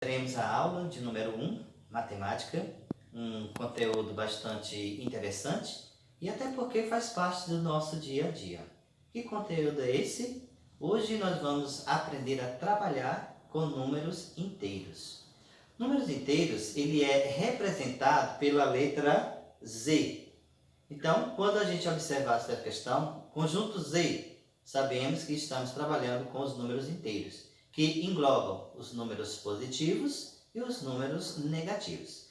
Teremos a aula de número 1, matemática, um conteúdo bastante interessante e até porque faz parte do nosso dia a dia. Que conteúdo é esse? Hoje nós vamos aprender a trabalhar com números inteiros. Números inteiros, ele é representado pela letra Z. Então, quando a gente observar essa questão, conjunto Z, sabemos que estamos trabalhando com os números inteiros, que englobam os números positivos e os números negativos.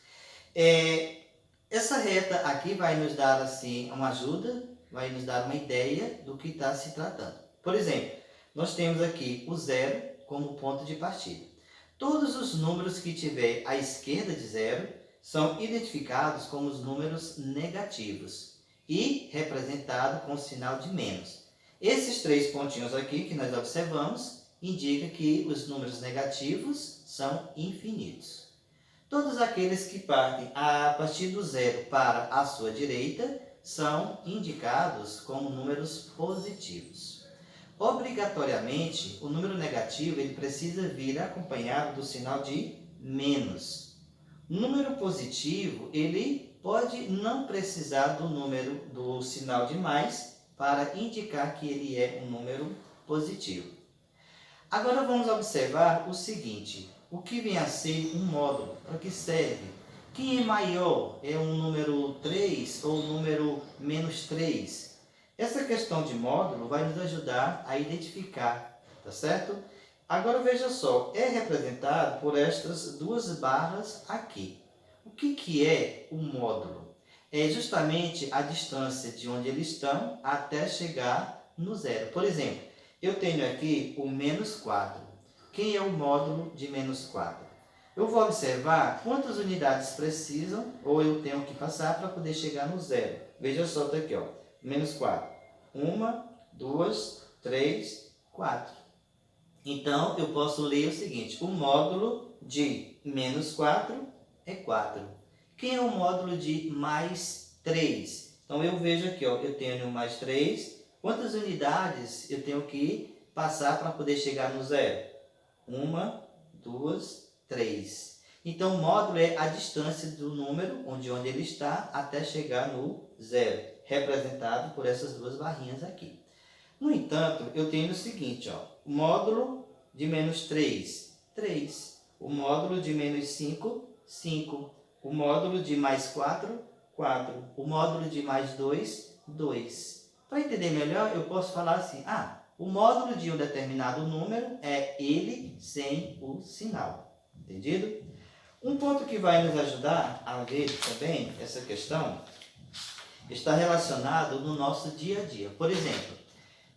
Essa reta aqui vai nos dar assim uma ajuda, vai nos dar uma ideia do que está se tratando. Por exemplo, nós temos aqui o zero como ponto de partida. Todos os números que tiver à esquerda de zero são identificados como os números negativos e representados com o sinal de menos. Esses três pontinhos aqui que nós observamos indicam que os números negativos são infinitos. Todos aqueles que partem a partir do zero para a sua direita são indicados como números positivos. Obrigatoriamente, o número negativo ele precisa vir acompanhado do sinal de menos. Número positivo, ele pode não precisar do sinal de mais para indicar que ele é um número positivo. Agora vamos observar o seguinte, o que vem a ser um módulo, para que serve? Quem é maior? É um número 3 ou um número menos 3? Essa questão de módulo vai nos ajudar a identificar, tá certo? Agora veja só, é representado por estas duas barras aqui. O que é o módulo? É justamente a distância de onde eles estão até chegar no zero. Por exemplo, eu tenho aqui o menos 4. Quem é o módulo de menos 4? Eu vou observar quantas unidades precisam ou eu tenho que passar para poder chegar no zero. Veja só, está aqui, ó, menos 4. 1, 2, 3, 4. Então, eu posso ler o seguinte, o módulo de menos 4 é 4. Quem é o módulo de mais 3? Então, eu vejo aqui, ó, eu tenho mais 3. Quantas unidades eu tenho que passar para poder chegar no zero? 1, 2, 3. Então, o módulo é a distância do número, onde ele está, até chegar no zero, representado por essas duas barrinhas aqui. No entanto, eu tenho o seguinte, ó, o módulo de menos 3, 3. O módulo de menos 5, 5. O módulo de mais 4, 4. O módulo de mais 2, 2. Para entender melhor, eu posso falar assim, o módulo de um determinado número é ele sem o sinal. Entendido? Um ponto que vai nos ajudar a ver também essa questão está relacionado no nosso dia a dia. Por exemplo,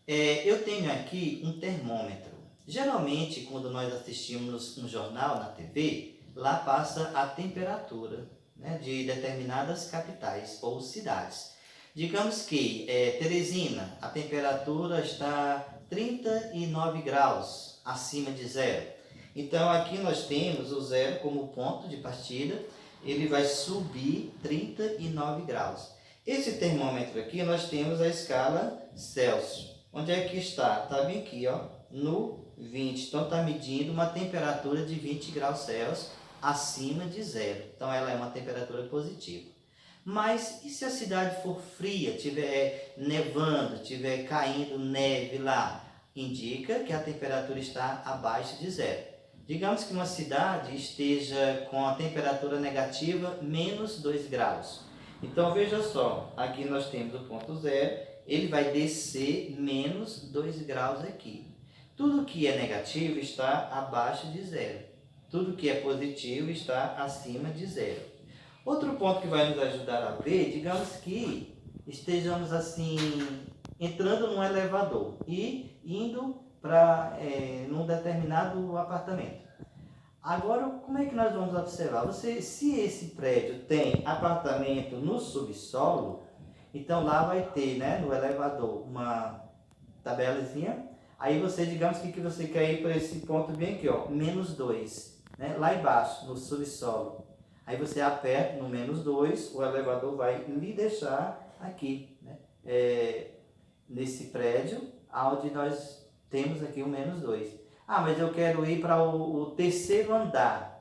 eu tenho aqui um termômetro. Geralmente, quando nós assistimos um jornal na TV, lá passa a temperatura, né, de determinadas capitais ou cidades. Digamos que Teresina, a temperatura está 39 graus acima de zero. Então aqui nós temos o zero como ponto de partida, ele vai subir 39 graus. Esse termômetro aqui nós temos a escala Celsius. Onde é que está? Está bem aqui, ó, no 20. Então está medindo uma temperatura de 20 graus Celsius acima de zero. Então ela é uma temperatura positiva. Mas e se a cidade for fria, estiver nevando, estiver caindo neve lá? Indica que a temperatura está abaixo de zero. Digamos que uma cidade esteja com a temperatura negativa menos 2 graus. Então veja só, aqui nós temos o ponto zero, ele vai descer menos 2 graus aqui. Tudo que é negativo está abaixo de zero. Tudo que é positivo está acima de zero. Outro ponto que vai nos ajudar a ver, digamos que estejamos assim, entrando num elevador e indo para num determinado apartamento. Agora, como é que nós vamos observar? Se esse prédio tem apartamento no subsolo, então lá vai ter, né, no elevador, uma tabelazinha. Aí você, digamos que você quer ir para esse ponto bem aqui, ó, menos 2, né, lá embaixo, no subsolo. Aí você aperta no menos 2, o elevador vai lhe deixar aqui, né, nesse prédio, onde nós temos aqui o menos 2. Mas eu quero ir para o terceiro andar.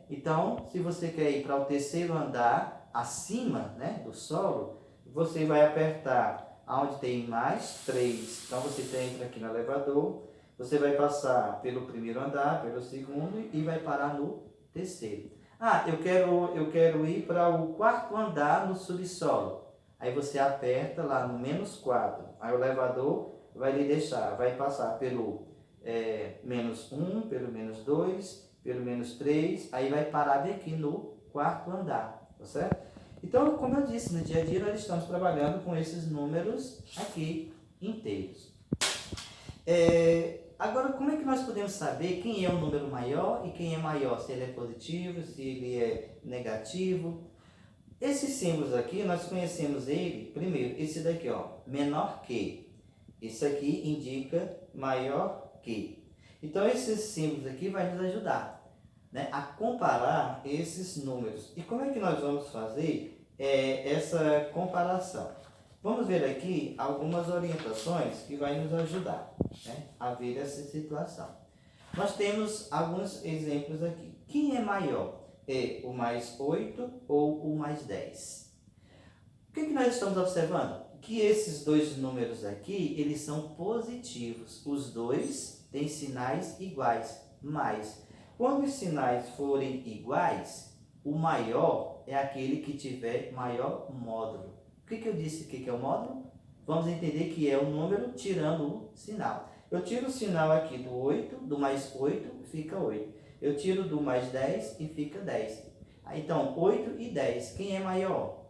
Então, se você quer ir para o terceiro andar, acima, né, do solo, você vai apertar onde tem mais 3. Então, você entra aqui no elevador, você vai passar pelo primeiro andar, pelo segundo e vai parar no terceiro. Ah, eu quero ir para o quarto andar no subsolo. Aí você aperta lá no -4. Aí o elevador vai lhe deixar, vai passar pelo -1, pelo -2, pelo -3, aí vai parar bem aqui no quarto andar, tá certo? Então, como eu disse, no dia a dia nós estamos trabalhando com esses números aqui inteiros. Agora, como é que nós podemos saber quem é o número maior e quem é maior? Se ele é positivo, se ele é negativo. Esses símbolos aqui, nós conhecemos ele, primeiro, esse daqui, ó, menor que. Esse aqui indica maior que. Então, esses símbolos aqui vai nos ajudar, né, a comparar esses números. E como é que nós vamos fazer essa comparação? Vamos ver aqui algumas orientações que vai nos ajudar, né, a ver essa situação. Nós temos alguns exemplos aqui. Quem é maior? É o +8 ou o +10? O que nós estamos observando? Que esses dois números aqui, eles são positivos. Os dois têm sinais iguais, mas quando os sinais forem iguais, o maior é aquele que tiver maior módulo. O que eu disse que é o módulo? Vamos entender que é o número tirando o sinal. Eu tiro o sinal aqui do 8, do +8, fica 8. Eu tiro do +10 e fica 10. Então, 8 e 10, quem é maior?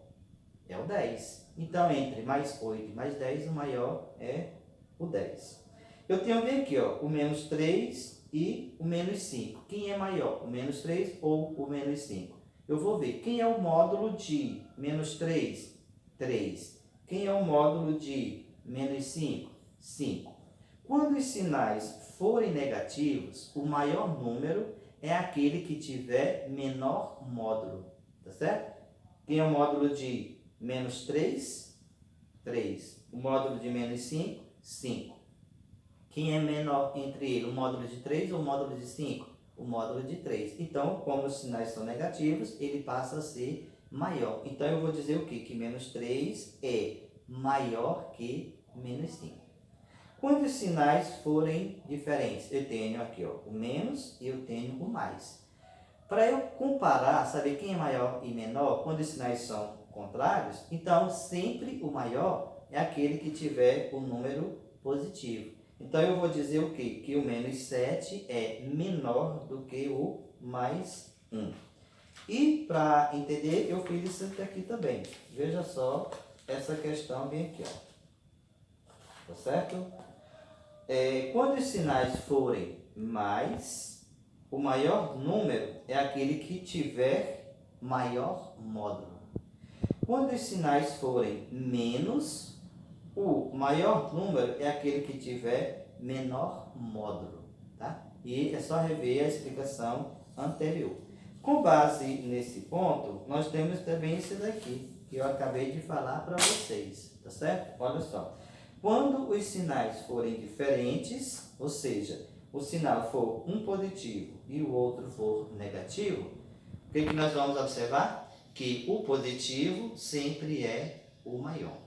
É o 10. Então, entre +8 e +10, o maior é o 10. Eu tenho bem aqui, ó, o -3 e o -5. Quem é maior, o -3 ou o -5? Eu vou ver quem é o módulo de -3. 3. Quem é o módulo de -5? 5. Quando os sinais forem negativos, o maior número é aquele que tiver menor módulo, tá certo? Quem é o módulo de -3? 3. O módulo de -5? 5. Quem é menor entre ele, o módulo de 3 ou o módulo de 5? O módulo de 3. Então, como os sinais são negativos, ele passa a ser maior. Então, eu vou dizer o quê? Que -3 é maior que -5. Quando os sinais forem diferentes, eu tenho aqui, ó, o menos e eu tenho o mais. Para eu comparar, saber quem é maior e menor, quando os sinais são contrários, então sempre o maior é aquele que tiver o número positivo. Então eu vou dizer o quê? Que o -7 é menor do que o +1. E para entender, eu fiz isso aqui também. Veja só essa questão bem aqui, ó. Tá certo? Quando os sinais forem mais, o maior número é aquele que tiver maior módulo. Quando os sinais forem menos, o maior número é aquele que tiver menor módulo, tá? E é só rever a explicação anterior. Com base nesse ponto, nós temos também esse daqui, que eu acabei de falar para vocês, tá certo? Olha só. Quando os sinais forem diferentes, ou seja, o sinal for um positivo e o outro for negativo, o que nós vamos observar? Que o positivo sempre é o maior.